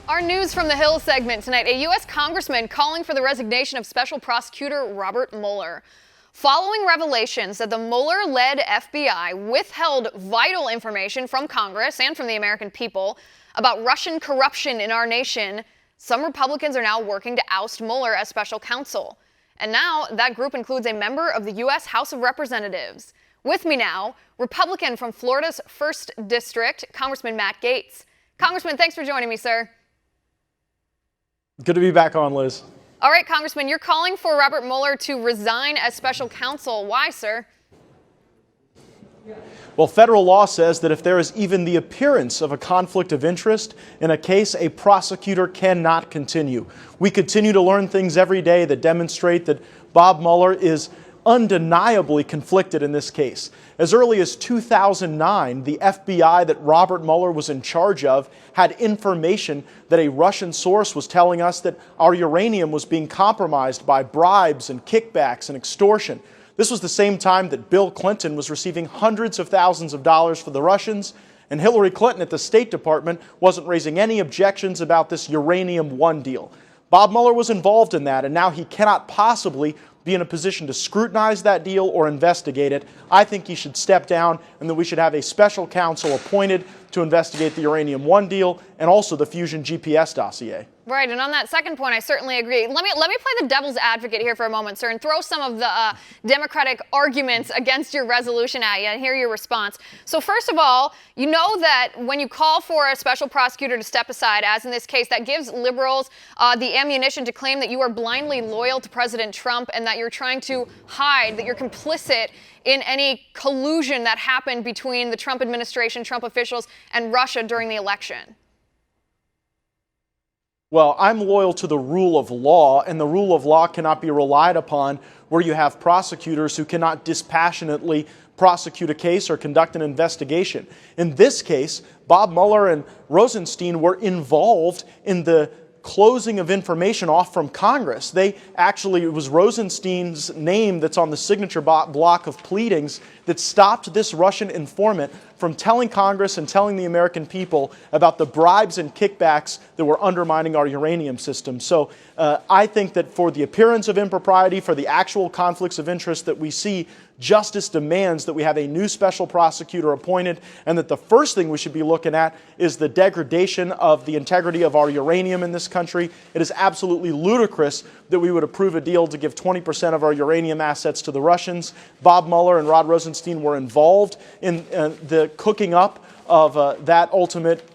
Our News from the Hill segment tonight, a U.S. Congressman calling for the resignation of Special Prosecutor Robert Mueller. Following revelations that the Mueller-led FBI withheld vital information from Congress and from the American people about Russian corruption in our nation, some Republicans are now working to oust Mueller as special counsel. And now that group includes a member of the U.S. House of Representatives. With me now, Republican from Florida's 1st District, Congressman Matt Gaetz. Congressman, thanks for joining me, sir. Good to be back on, Liz. All right, Congressman, you're calling for Robert Mueller to resign as special counsel. Why, sir? Well, federal law says that if there is even the appearance of a conflict of interest in a case, a prosecutor cannot continue. We continue to learn things every day that demonstrate that Bob Mueller is undeniably conflicted in this case. As early as 2009, the FBI that Robert Mueller was in charge of had information that a Russian source was telling us that our uranium was being compromised by bribes and kickbacks and extortion. This was the same time that Bill Clinton was receiving hundreds of thousands of dollars for the Russians, and Hillary Clinton at the State Department wasn't raising any objections about this Uranium One deal. Bob Mueller was involved in that, and now he cannot possibly be in a position to scrutinize that deal or investigate it. I think he should step down, and that we should have a special counsel appointed to investigate the Uranium One deal and also the Fusion GPS dossier. Right, and on that second point, I certainly agree. Let me play the devil's advocate here for a moment, sir, and throw some of the Democratic arguments against your resolution at you and hear your response. So first of all, you know that when you call for a special prosecutor to step aside, as in this case, that gives liberals the ammunition to claim that you are blindly loyal to President Trump and that you're trying to hide, that you're complicit in any collusion that happened between the Trump administration, Trump officials, and Russia during the election. Well, I'm loyal to the rule of law, and the rule of law cannot be relied upon where you have prosecutors who cannot dispassionately prosecute a case or conduct an investigation. In this case, Bob Mueller and Rosenstein were involved in the closing of information off from Congress. It was Rosenstein's name that's on the signature block of pleadings that stopped this Russian informant from telling Congress and telling the American people about the bribes and kickbacks that were undermining our uranium system. So I think that for the appearance of impropriety, for the actual conflicts of interest that we see, justice demands that we have a new special prosecutor appointed, and that the first thing we should be looking at is the degradation of the integrity of our uranium in this country. It is absolutely ludicrous that we would approve a deal to give 20% of our uranium assets to the Russians. Bob Mueller and Rod Rosenstein were involved in the cooking up of that ultimate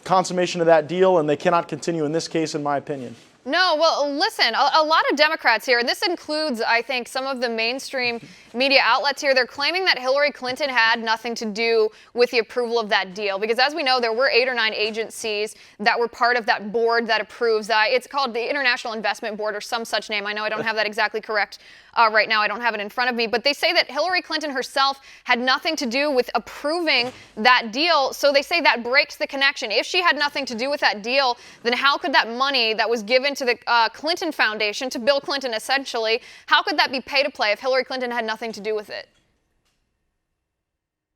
consummation of that deal, and they cannot continue in this case, in my opinion. No, well, listen, a lot of Democrats here, and this includes, I think, some of the mainstream media outlets here, they're claiming that Hillary Clinton had nothing to do with the approval of that deal. Because as we know, there were 8 or 9 agencies that were part of that board that approves. It's called the International Investment Board or some such name. I know I don't have that exactly correct right now. I don't have it in front of me. But they say that Hillary Clinton herself had nothing to do with approving that deal. So they say that breaks the connection. If she had nothing to do with that deal, then how could that money that was given to the Clinton Foundation, to Bill Clinton essentially, how could that be pay to play if Hillary Clinton had nothing to do with it?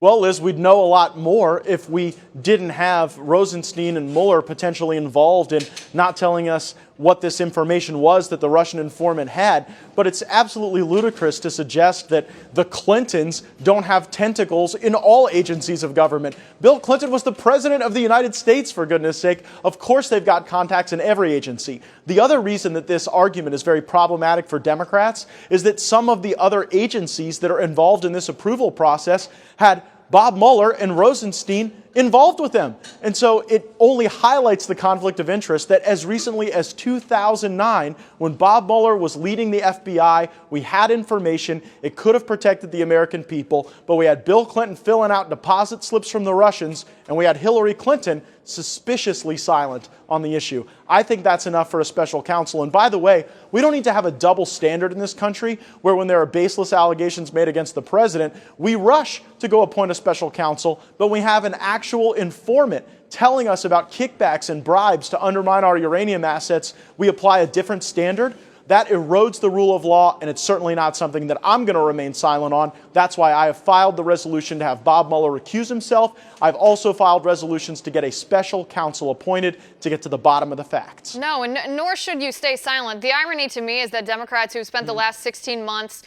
Well, Liz, we'd know a lot more if we didn't have Rosenstein and Mueller potentially involved in not telling us what this information was that the Russian informant had. But it's absolutely ludicrous to suggest that the Clintons don't have tentacles in all agencies of government. Bill Clinton was the president of the United States, for goodness sake. Of course they've got contacts in every agency. The other reason that this argument is very problematic for Democrats is that some of the other agencies that are involved in this approval process had Bob Mueller and Rosenstein involved with them. And so it only highlights the conflict of interest that as recently as 2009, when Bob Mueller was leading the FBI, we had information. It could have protected the American people, but we had Bill Clinton filling out deposit slips from the Russians, and we had Hillary Clinton suspiciously silent on the issue. I think that's enough for a special counsel. And by the way, we don't need to have a double standard in this country where when there are baseless allegations made against the president, we rush to go appoint a special counsel, but we have an actual informant telling us about kickbacks and bribes to undermine our uranium assets. We apply a different standard. That erodes the rule of law, and it's certainly not something that I'm going to remain silent on. That's why I have filed the resolution to have Bob Mueller recuse himself. I've also filed resolutions to get a special counsel appointed to get to the bottom of the facts. No, and nor should you stay silent. The irony to me is that Democrats who spent the last 16 months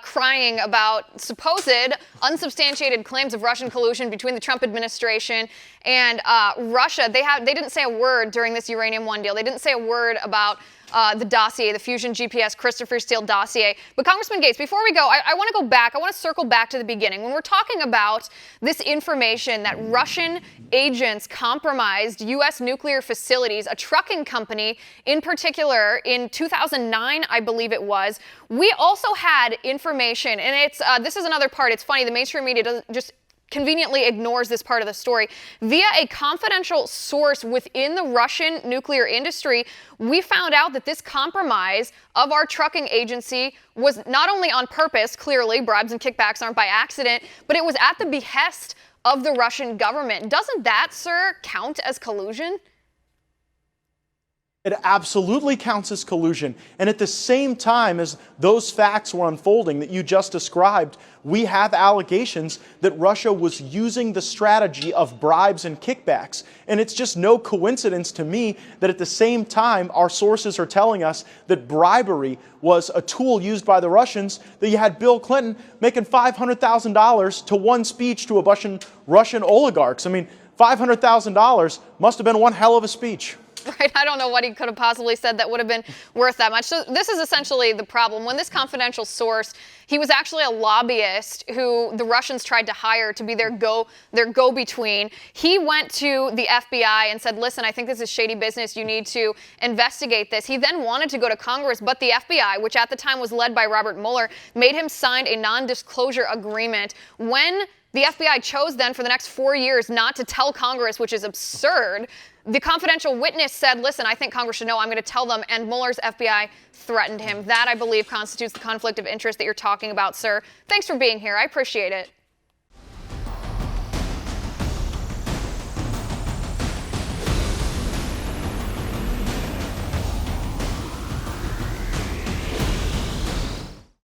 crying about supposed unsubstantiated claims of Russian collusion between the Trump administration and Russia, they didn't say a word during this Uranium One deal. They didn't say a word about the dossier, the Fusion GPS Christopher Steele dossier. But Congressman Gaetz, before we go, I want to go back. I want to circle back to the beginning. When we're talking about this information that Russian agents compromised U.S. nuclear facilities, a trucking company in particular, in 2009, I believe it was, we also had information, and it's this is another part. It's funny, the mainstream media doesn't just conveniently ignores this part of the story. Via a confidential source within the Russian nuclear industry, we found out that this compromise of our trucking agency was not only on purpose, clearly, bribes and kickbacks aren't by accident, but it was at the behest of the Russian government. Doesn't that, sir, count as collusion? It absolutely counts as collusion. And at the same time as those facts were unfolding that you just described, we have allegations that Russia was using the strategy of bribes and kickbacks. And it's just no coincidence to me that at the same time our sources are telling us that bribery was a tool used by the Russians, that you had Bill Clinton making $500,000 to one speech to a bunch of Russian oligarchs. I mean, $500,000 must have been one hell of a speech. Right, I don't know what he could have possibly said that would have been worth that much. So this is essentially the problem. When this confidential source, he was actually a lobbyist who the Russians tried to hire to be their go-between. He went to the FBI and said, listen, I think this is shady business. You need to investigate this. He then wanted to go to Congress, but the FBI, which at the time was led by Robert Mueller, made him sign a non-disclosure agreement. When the FBI chose then for the next 4 years not to tell Congress, which is absurd, the confidential witness said, listen, I think Congress should know, I'm going to tell them, and Mueller's FBI threatened him. That, I believe, constitutes the conflict of interest that you're talking about, sir. Thanks for being here. I appreciate it.